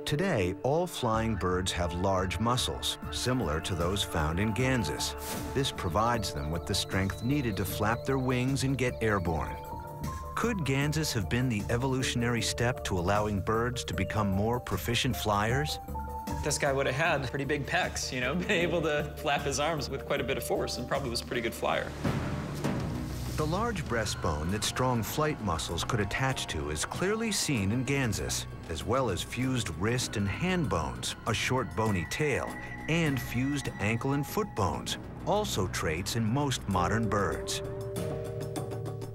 Today, all flying birds have large muscles, similar to those found in ganses. This provides them with the strength needed to flap their wings and get airborne. Could ganses have been the evolutionary step to allowing birds to become more proficient flyers? This guy would have had pretty big pecs, you know, been able to flap his arms with quite a bit of force and probably was a pretty good flyer. The large breastbone that strong flight muscles could attach to is clearly seen in ganses, as well as fused wrist and hand bones, a short bony tail, and fused ankle and foot bones, also traits in most modern birds.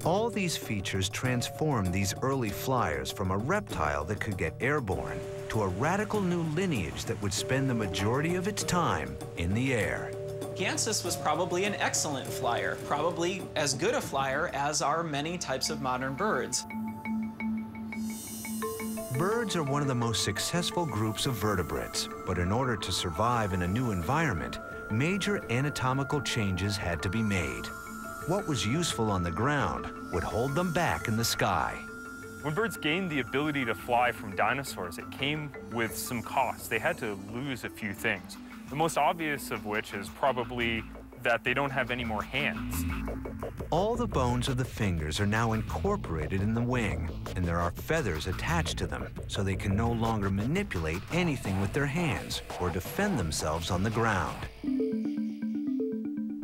All these features transformed these early flyers from a reptile that could get airborne to a radical new lineage that would spend the majority of its time in the air. Ganses was probably an excellent flyer, probably as good a flyer as are many types of modern birds. Birds are one of the most successful groups of vertebrates, but in order to survive in a new environment, major anatomical changes had to be made. What was useful on the ground would hold them back in the sky. When birds gained the ability to fly from dinosaurs, it came with some costs. They had to lose a few things. The most obvious of which is probably that they don't have any more hands. All the bones of the fingers are now incorporated in the wing, and there are feathers attached to them, so they can no longer manipulate anything with their hands or defend themselves on the ground.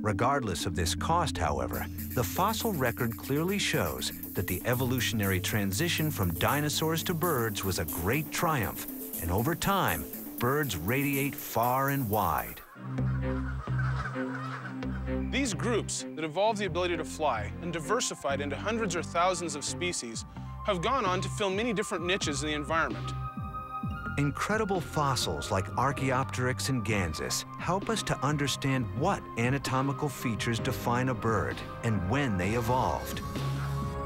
Regardless of this cost, however, the fossil record clearly shows that the evolutionary transition from dinosaurs to birds was a great triumph, and over time, birds radiate far and wide. These groups that evolved the ability to fly and diversified into hundreds or thousands of species have gone on to fill many different niches in the environment. Incredible fossils like Archaeopteryx and Ganses help us to understand what anatomical features define a bird and when they evolved.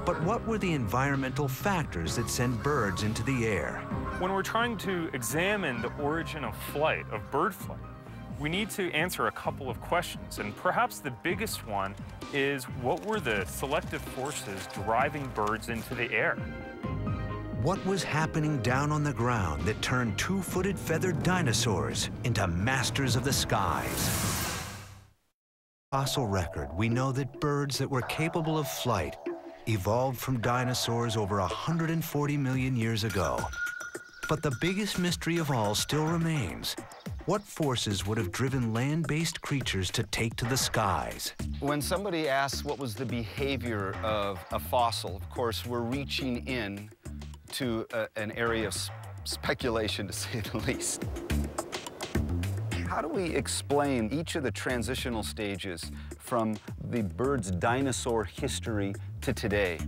But what were the environmental factors that send birds into the air? When we're trying to examine the origin of flight, of bird flight, we need to answer a couple of questions, and perhaps the biggest one is what were the selective forces driving birds into the air? What was happening down on the ground that turned two-footed feathered dinosaurs into masters of the skies? Fossil record, we know that birds that were capable of flight evolved from dinosaurs over 140 million years ago. But the biggest mystery of all still remains. What forces would have driven land-based creatures to take to the skies? When somebody asks what was the behavior of a fossil, of course, we're reaching in to an area of speculation, to say the least. How do we explain each of the transitional stages from the bird's dinosaur history to today?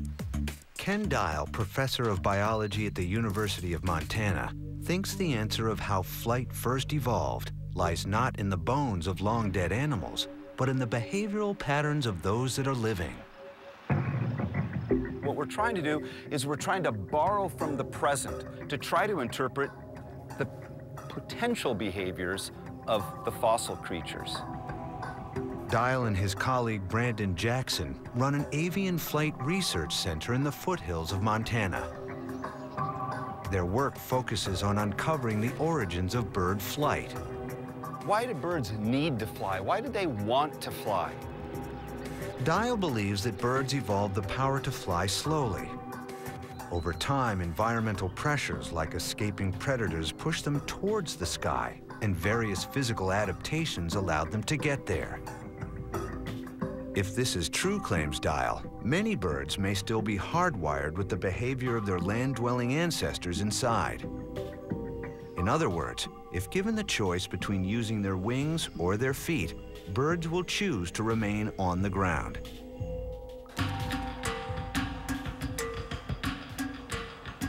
Ken Dial, professor of biology at the University of Montana, thinks the answer of how flight first evolved lies not in the bones of long-dead animals, but in the behavioral patterns of those that are living. What we're trying to do is we're trying to borrow from the present to try to interpret the potential behaviors of the fossil creatures. Dial and his colleague Brandon Jackson run an avian flight research center in the foothills of Montana. Their work focuses on uncovering the origins of bird flight. Why do birds need to fly? Why do they want to fly? Dial believes that birds evolved the power to fly slowly. Over time, environmental pressures like escaping predators pushed them towards the sky, and various physical adaptations allowed them to get there. If this is true, claims Dial, many birds may still be hardwired with the behavior of their land-dwelling ancestors inside. In other words, if given the choice between using their wings or their feet, birds will choose to remain on the ground.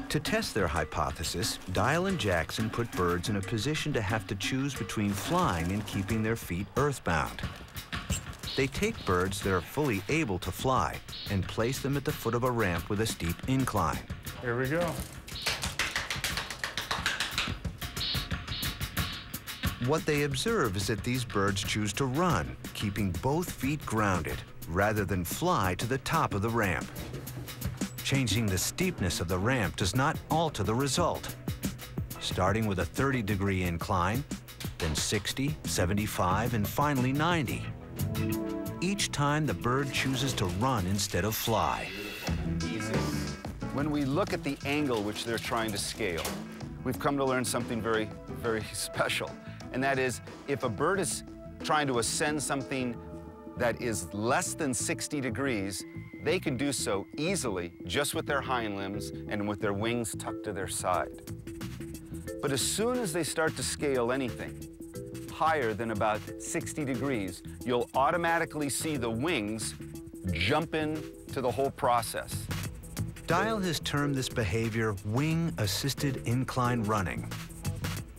To test their hypothesis, Dial and Jackson put birds in a position to have to choose between flying and keeping their feet earthbound. They take birds that are fully able to fly and place them at the foot of a ramp with a steep incline. Here we go. What they observe is that these birds choose to run, keeping both feet grounded, rather than fly to the top of the ramp. Changing the steepness of the ramp does not alter the result. starting with a 30-degree incline, then 60, 75, and finally 90. Each time, the bird chooses to run instead of fly. When we look at the angle which they're trying to scale, we've come to learn something very, very special. And that is, if a bird is trying to ascend something that is less than 60 degrees, they can do so easily just with their hind limbs and with their wings tucked to their side. But as soon as they start to scale anything higher than about 60 degrees, you'll automatically see the wings jump into the whole process. Dial has termed this behavior wing-assisted incline running.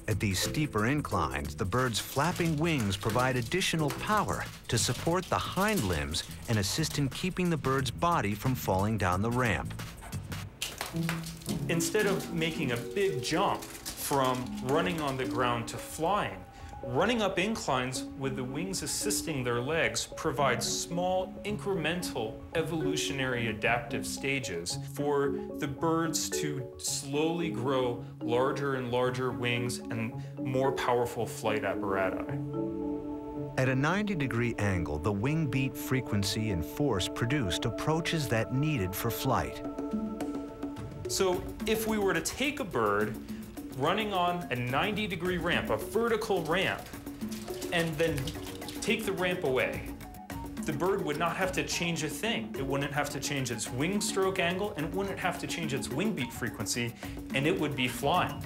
At these steeper inclines, the bird's flapping wings provide additional power to support the hind limbs and assist in keeping the bird's body from falling down the ramp. Instead of making a big jump from running on the ground to flying, running up inclines with the wings assisting their legs provides small, incremental, evolutionary adaptive stages for the birds to slowly grow larger and larger wings and more powerful flight apparatus. At a 90-degree angle, the wing beat frequency and force produced approaches that needed for flight. So if we were to take a bird running on a 90-degree ramp, a vertical ramp, and then take the ramp away, the bird would not have to change a thing. It wouldn't have to change its wing stroke angle, and it wouldn't have to change its wing beat frequency, and it would be flying.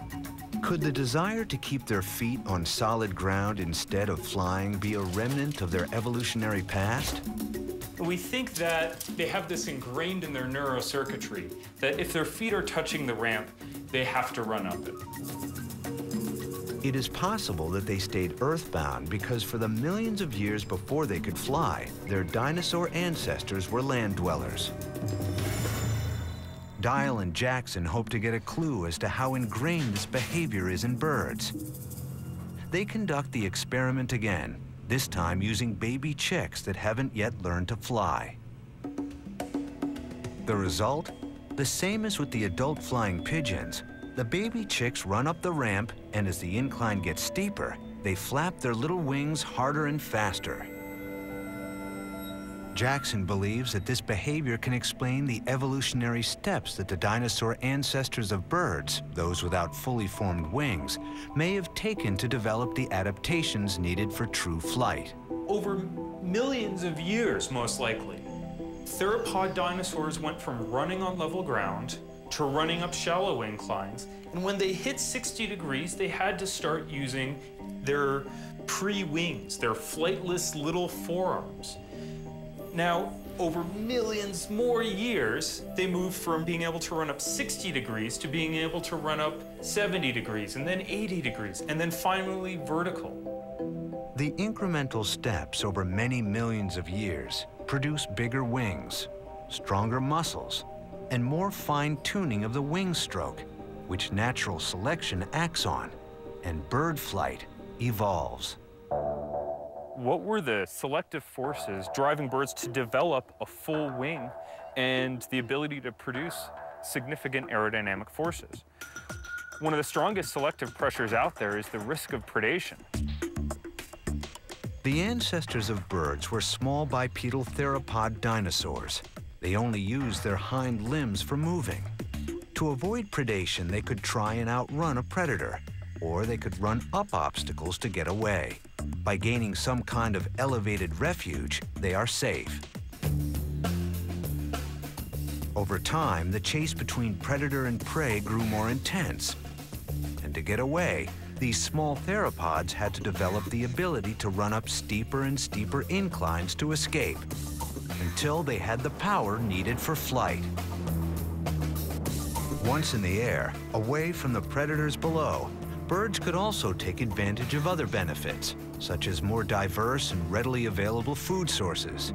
Could the desire to keep their feet on solid ground instead of flying be a remnant of their evolutionary past? We think that they have this ingrained in their neurocircuitry, that if their feet are touching the ramp, they have to run up it. It is possible that they stayed earthbound because for the millions of years before they could fly, their dinosaur ancestors were land dwellers. Dial and Jackson hope to get a clue as to how ingrained this behavior is in birds. They conduct the experiment again, this time using baby chicks that haven't yet learned to fly. The result? The same as with the adult flying pigeons. The baby chicks run up the ramp, and as the incline gets steeper, they flap their little wings harder and faster. Jackson believes that this behavior can explain the evolutionary steps that the dinosaur ancestors of birds, those without fully formed wings, may have taken to develop the adaptations needed for true flight. Over millions of years, most likely, theropod dinosaurs went from running on level ground to running up shallow inclines, and when they hit 60 degrees, they had to start using their pre-wings, their flightless little forearms. Now, over millions more years, they moved from being able to run up 60 degrees to being able to run up 70 degrees, and then 80 degrees, and then finally vertical. The incremental steps over many millions of years produce bigger wings, stronger muscles, and more fine-tuning of the wing stroke, which natural selection acts on, and bird flight evolves. What were the selective forces driving birds to develop a full wing and the ability to produce significant aerodynamic forces? One of the strongest selective pressures out there is the risk of predation. The ancestors of birds were small bipedal theropod dinosaurs. They only used their hind limbs for moving. To avoid predation, they could try and outrun a predator, or they could run up obstacles to get away. By gaining some kind of elevated refuge, they are safe. Over time, the chase between predator and prey grew more intense. And to get away, these small theropods had to develop the ability to run up steeper and steeper inclines to escape, until they had the power needed for flight. Once in the air, away from the predators below, birds could also take advantage of other benefits, such as more diverse and readily available food sources.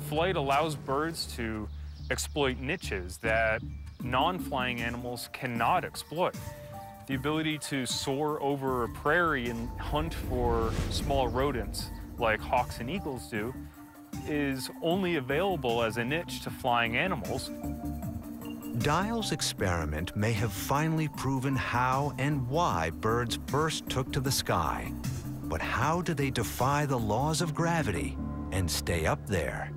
Flight allows birds to exploit niches that non-flying animals cannot exploit. The ability to soar over a prairie and hunt for small rodents like hawks and eagles do is only available as a niche to flying animals. Dial's experiment may have finally proven how and why birds first took to the sky. But how do they defy the laws of gravity and stay up there?